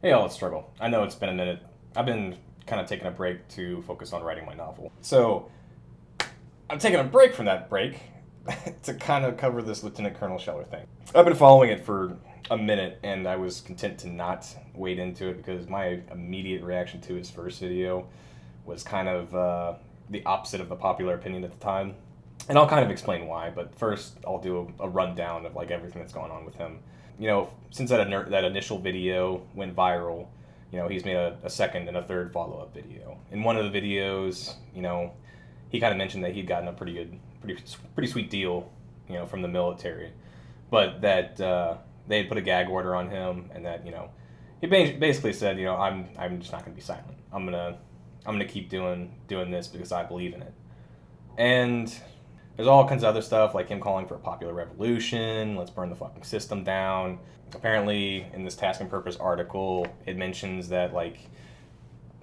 Hey, all, it's Struggle. I know it's been a minute. I've been kind of taking a break to focus on writing my novel. So, I'm taking a break from that break to kind of cover this Lieutenant Colonel Scheller thing. I've been following it for a minute, and I was content to not wade into it because my immediate reaction to his first video was kind of the opposite of the popular opinion at the time. And I'll kind of explain why, but first I'll do a rundown of like everything that's going on with him. Since that initial video went viral, he's made a second and a third follow up video. In one of the videos, he kind of mentioned that he'd gotten a pretty sweet deal, from the military, but that they had put a gag order on him, and that he basically said, I'm just not gonna be silent. I'm gonna keep doing this because I believe in it, and there's all kinds of other stuff, like him calling for a popular revolution, let's burn the fucking system down. Apparently, in this Task and Purpose article, it mentions that, like,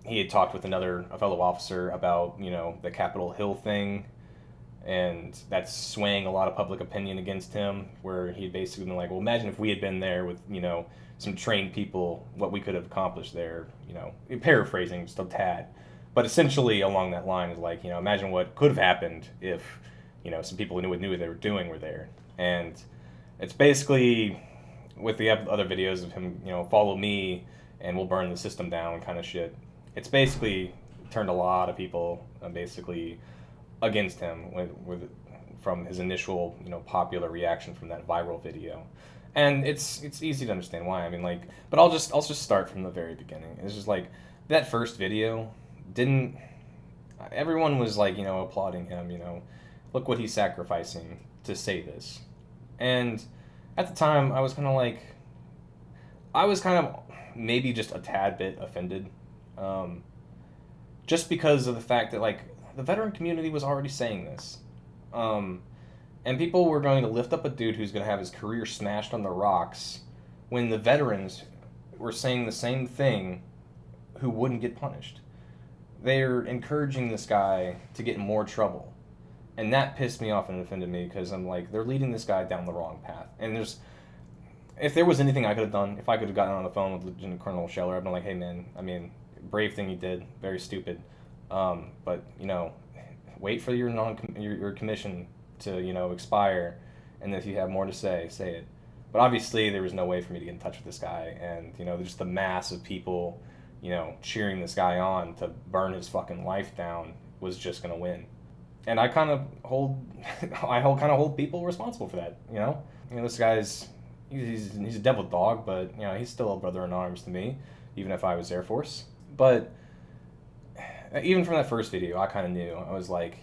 he had talked with a fellow officer about, the Capitol Hill thing, and that's swaying a lot of public opinion against him, where he basically been like, well, imagine if we had been there with, some trained people, what we could have accomplished there, paraphrasing just a tad. But essentially along that line is like, imagine what could have happened if some people who knew what they were doing were there. And it's basically, with the other videos of him, follow me and we'll burn the system down kind of shit. It's basically turned a lot of people basically against him from his initial, popular reaction from that viral video. And it's easy to understand why. I mean, like, but I'll just start from the very beginning. It's just like that first video didn't. Everyone was like, applauding him, look what he's sacrificing to say this. And at the time, I was kind of maybe just a tad bit offended. Just because of the fact that, like, the veteran community was already saying this. And people were going to lift up a dude who's going to have his career smashed on the rocks when the veterans were saying the same thing who wouldn't get punished. They're encouraging this guy to get in more trouble. And that pissed me off and offended me because I'm like, they're leading this guy down the wrong path. And if there was anything I could have done, if I could have gotten on the phone with Lieutenant Colonel Scheller, I'd been like, hey man, I mean, brave thing you did, very stupid. But, wait for your commission to, expire, and if you have more to say it. But obviously there was no way for me to get in touch with this guy, and, just the mass of people, cheering this guy on to burn his fucking life down was just going to win. And I kind of hold people responsible for that. This guy's he's a devil dog, but he's still a brother in arms to me, even if I was Air Force. But even from that first video, I kind of knew. I was like,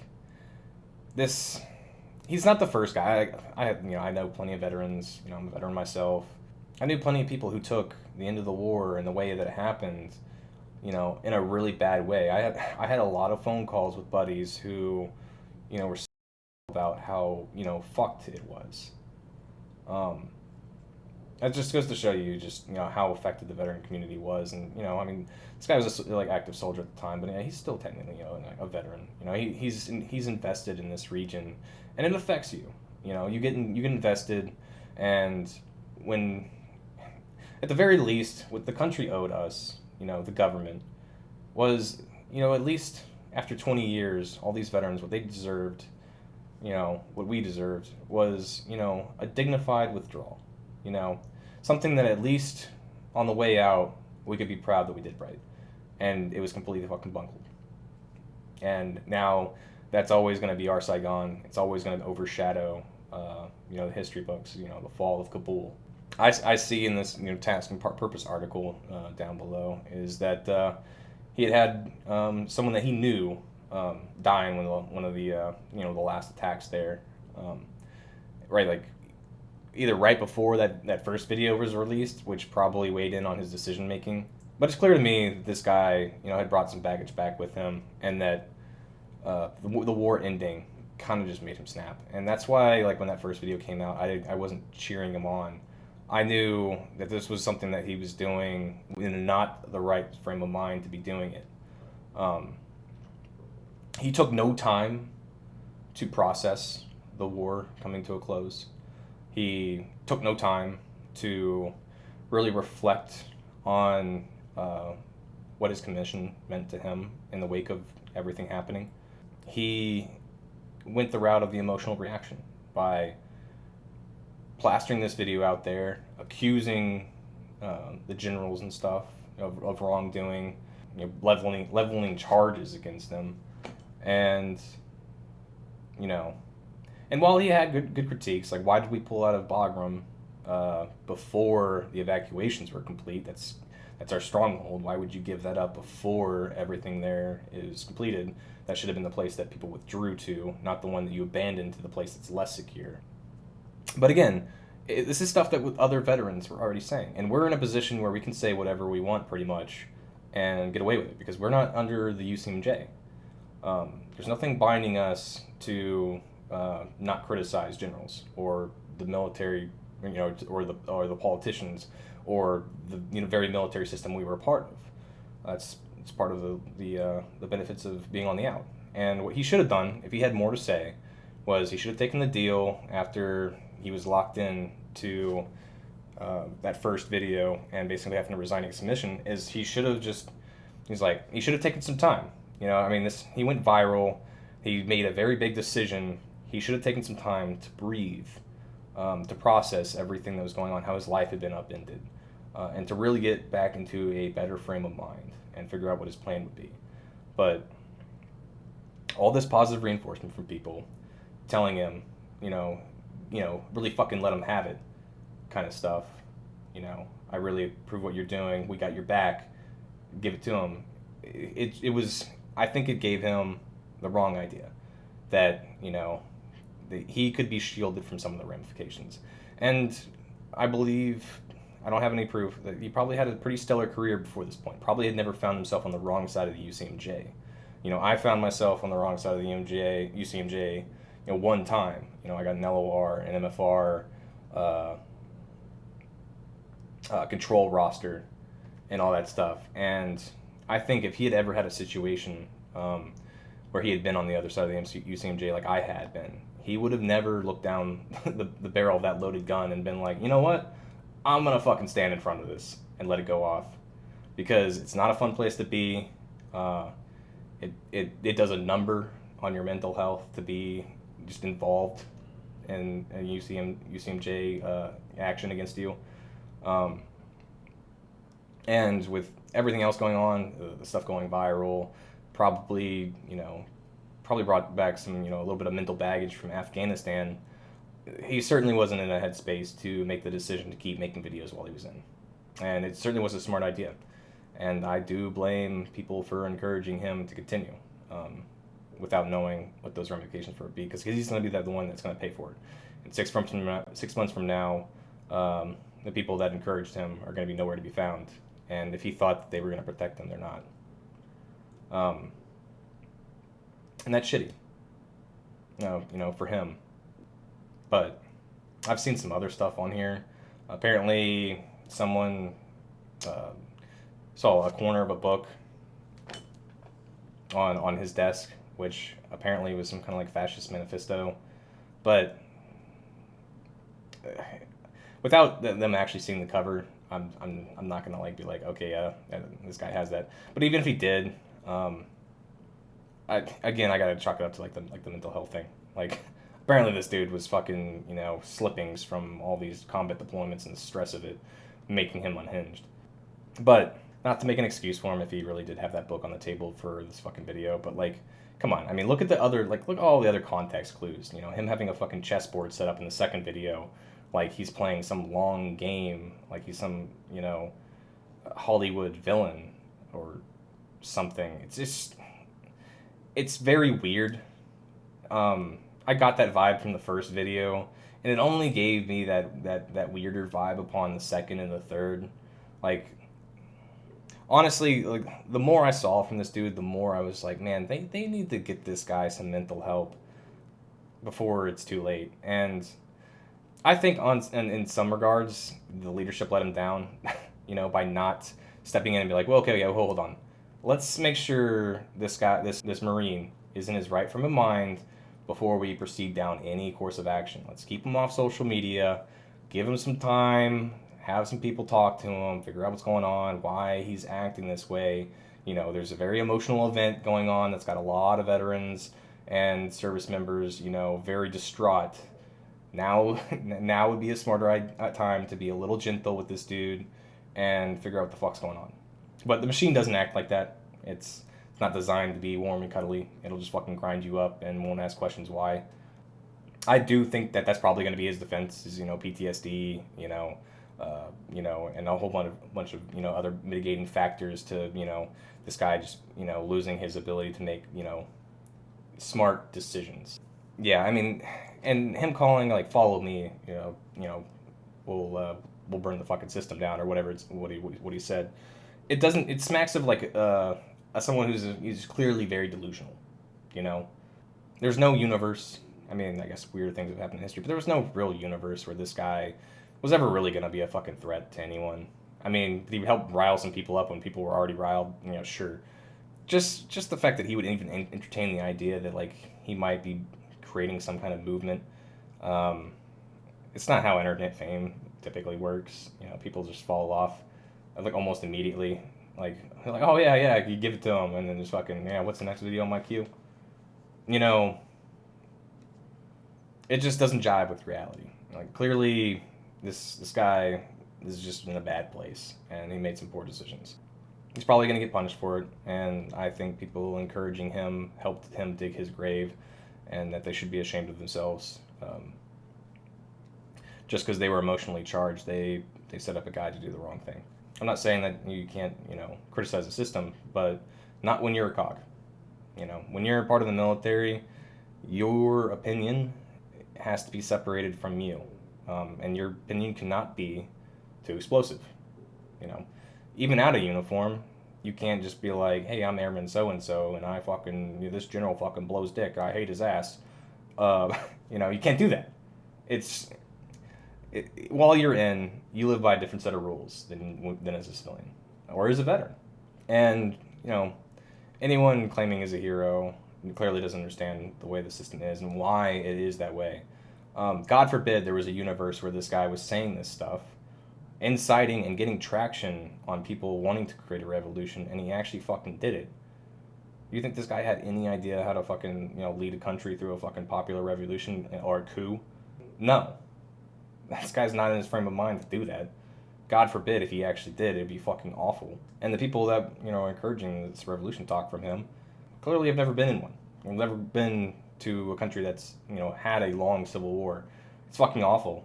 this. He's not the first guy. I know plenty of veterans. I'm a veteran myself. I knew plenty of people who took the end of the war and the way that it happened, in a really bad way. I had a lot of phone calls with buddies who, were about how, fucked it was. That just goes to show you just, how affected the veteran community was. And, this guy was a active soldier at the time, but he's still technically, a veteran. He's invested in this region, and it affects you. You get invested, and when, at the very least, what the country owed us, the government, was, at least after 20 years, all these veterans, what they deserved, what we deserved was, a dignified withdrawal. Something that at least on the way out, we could be proud that we did right. And it was completely fucking bungled. And now that's always going to be our Saigon. It's always going to overshadow, the history books, the fall of Kabul. I see in this, Task and Purpose article down below is that he had someone that he knew die in one of the, the last attacks there. Right, like, either right before that first video was released, which probably weighed in on his decision making. But it's clear to me that this guy, had brought some baggage back with him, and that the war ending kind of just made him snap. And that's why, like, when that first video came out, I wasn't cheering him on. I knew that this was something that he was doing in not the right frame of mind to be doing it. He took no time to process the war coming to a close. He took no time to really reflect on what his commission meant to him in the wake of everything happening. He went the route of the emotional reaction by plastering this video out there, accusing the generals and stuff of wrongdoing, leveling charges against them, and and while he had good critiques, like why did we pull out of Bagram before the evacuations were complete? That's our stronghold. Why would you give that up before everything there is completed? That should have been the place that people withdrew to, not the one that you abandoned to the place that's less secure. But again, this is stuff that other veterans were already saying. And we're in a position where we can say whatever we want pretty much and get away with it because we're not under the UCMJ. There's nothing binding us to not criticize generals or the military, or the politicians or the very military system we were a part of. It's part of the benefits of being on the out. And what he should have done, if he had more to say, was he should have taken the deal after he was locked in to that first video and basically having to resign his commission. Is he should have taken some time. He went viral. He made a very big decision. He should have taken some time to breathe, to process everything that was going on, how his life had been upended, and to really get back into a better frame of mind and figure out what his plan would be. But all this positive reinforcement from people telling him, really fucking let him have it kind of stuff. I really approve what you're doing. We got your back. Give it to him. It was, I think it gave him the wrong idea that, that he could be shielded from some of the ramifications. And I believe, I don't have any proof, that he probably had a pretty stellar career before this point. Probably had never found himself on the wrong side of the UCMJ. I found myself on the wrong side of the UCMJ, one time. I got an LOR, an MFR, control roster, and all that stuff. And I think if he had ever had a situation where he had been on the other side of the UCMJ like I had been, he would have never looked down the barrel of that loaded gun and been like, you know what? I'm going to fucking stand in front of this and let it go off. Because it's not a fun place to be. It does a number on your mental health to be just involved in a UCMJ action against you. And with everything else going on, the stuff going viral, probably brought back some, a little bit of mental baggage from Afghanistan. He certainly wasn't in a headspace to make the decision to keep making videos while he was in. And it certainly was a smart idea. And I do blame people for encouraging him to continue without knowing what those ramifications would be, because he's going to be the one that's going to pay for it. And 6 months from now, the people that encouraged him are going to be nowhere to be found. And if he thought that they were going to protect him, they're not. And that's shitty, for him. But I've seen some other stuff on here. Apparently, someone saw a corner of a book on his desk, which apparently was some kind of like fascist manifesto. But without them actually seeing the cover, I'm not gonna be like, okay, yeah, this guy has that. But even if he did, I gotta chalk it up to the mental health thing. Apparently this dude was fucking slippings from all these combat deployments and the stress of it making him unhinged. But not to make an excuse for him if he really did have that book on the table for this fucking video, but come on. Look at the other, look at all the other context clues. Him having a fucking chessboard set up in the second video, like he's playing some long game, like he's some, Hollywood villain or something. It's very weird. I got that vibe from the first video, and it only gave me that weirder vibe upon the second and the third. Honestly, the more I saw from this dude, the more I was like, man, they need to get this guy some mental help before it's too late. And I think in some regards, the leadership let him down, by not stepping in and be like, well, okay, hold on. Let's make sure this guy, this Marine, is in his right frame of mind before we proceed down any course of action. Let's keep him off social media, give him some time, have some people talk to him, figure out what's going on, why he's acting this way. There's a very emotional event going on that's got a lot of veterans and service members, very distraught. Now would be a smarter time to be a little gentle with this dude and figure out what the fuck's going on. But the machine doesn't act like that. It's not designed to be warm and cuddly. It'll just fucking grind you up and won't ask questions why. I do think that that's probably going to be his defense, is PTSD, and a whole bunch of other mitigating factors to this guy just losing his ability to make smart decisions. Yeah, I mean, and him calling like follow me, we'll burn the fucking system down, or whatever it's what he said. It smacks of like someone who's clearly very delusional. There's no universe. I mean, I guess weird things have happened in history, but there was no real universe where this guy was ever really going to be a fucking threat to anyone. I mean, he helped rile some people up when people were already riled, sure. Just the fact that he would even entertain the idea that, like, he might be creating some kind of movement. It's not how internet fame typically works. People just fall off, like, almost immediately. Like, oh, yeah, you give it to him, and then just fucking, yeah, what's the next video on my queue? It just doesn't jive with reality. Like, clearly, this guy is just in a bad place, and he made some poor decisions. He's probably going to get punished for it, and I think people encouraging him helped him dig his grave, and that they should be ashamed of themselves. Just because they were emotionally charged, they set up a guy to do the wrong thing. I'm not saying that you can't, criticize the system, but not when you're a cog. When you're a part of the military, your opinion has to be separated from you, and your opinion cannot be too explosive. Even out of uniform, you can't just be like, hey, I'm Airman so-and-so, and I fucking, this general fucking blows dick, I hate his ass. You can't do that. While you're in, you live by a different set of rules than as a civilian, or as a veteran. And, anyone claiming he's a hero clearly doesn't understand the way the system is and why it is that way. God forbid there was a universe where this guy was saying this stuff, inciting and getting traction on people wanting to create a revolution, and he actually fucking did it. You think this guy had any idea how to fucking, lead a country through a fucking popular revolution or a coup? No. This guy's not in his frame of mind to do that. God forbid if he actually did, it'd be fucking awful. And the people that, are encouraging this revolution talk from him clearly have never been in one. They've never been to a country that's, had a long civil war. It's fucking awful.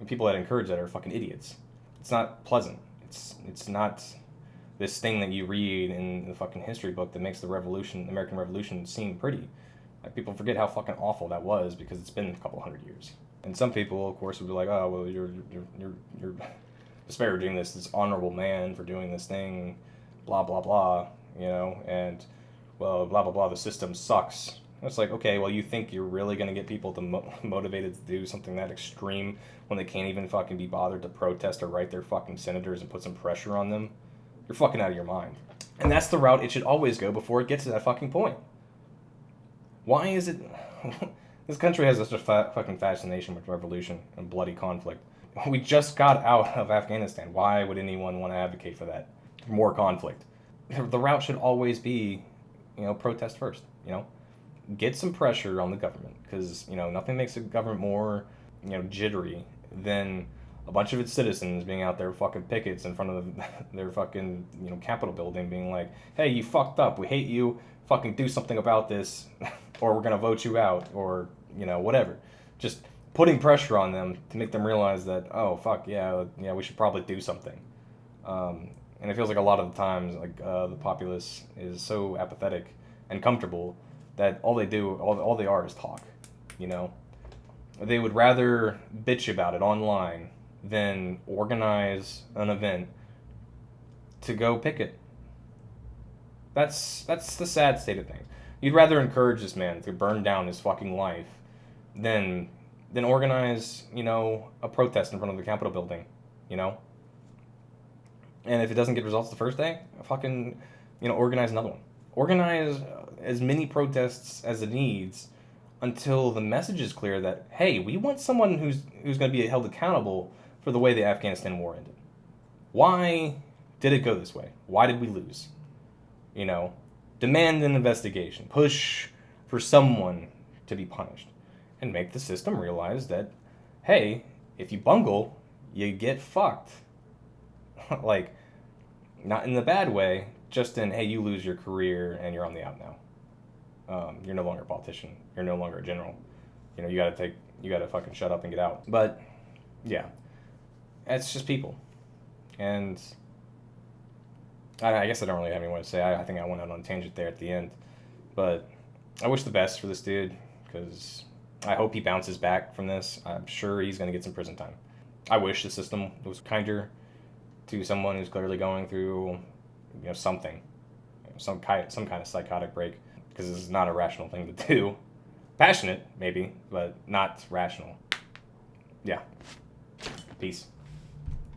People that encourage that are fucking idiots. It's not pleasant. It's not this thing that you read in the fucking history book that makes the American Revolution seem pretty. Like, people forget how fucking awful that was because it's been a couple hundred years. And some people, of course, would be like, oh, well, you're disparaging this honorable man for doing this thing, blah, blah, blah, and, well, blah, blah, blah, the system sucks. It's like, okay, well, you think you're really going to get people to motivated to do something that extreme when they can't even fucking be bothered to protest or write their fucking senators and put some pressure on them? You're fucking out of your mind. And that's the route it should always go before it gets to that fucking point. Why is it... This country has such a fucking fascination with revolution and bloody conflict. We just got out of Afghanistan. Why would anyone want to advocate for that? More conflict. The route should always be, protest first, Get some pressure on the government, because, nothing makes a government more, jittery than a bunch of its citizens being out there fucking pickets in front of their fucking, Capitol building being like, hey, you fucked up, we hate you, fucking do something about this, or we're going to vote you out, or, whatever. Just putting pressure on them to make them realize that, oh, fuck, yeah, we should probably do something. And it feels like a lot of the times, like, the populace is so apathetic and comfortable that all they are is talk, They would rather bitch about it online than organize an event to go picket. That's the sad state of things. You'd rather encourage this man to burn down his fucking life than organize, a protest in front of the Capitol building, And if it doesn't get results the first day, fucking, organize another one. Organize as many protests as it needs until the message is clear that, hey, we want someone who's going to be held accountable for the way the Afghanistan war ended. Why did it go this way? Why did we lose? You know, demand an investigation. Push for someone to be punished. And make the system realize that, hey, if you bungle, you get fucked. Like, not in the bad way, just in, hey, you lose your career and you're on the out now. You're no longer a politician. You're no longer a general. You know, you gotta fucking shut up and get out. But, yeah, it's just people. And I guess I don't really have any more to say. I think I went out on a tangent there at the end. But I wish the best for this dude, because I hope he bounces back from this. I'm sure he's going to get some prison time. I wish the system was kinder to someone who's clearly going through, something, some kind of psychotic break, because this is not a rational thing to do. Passionate, maybe, but not rational. Yeah. Peace.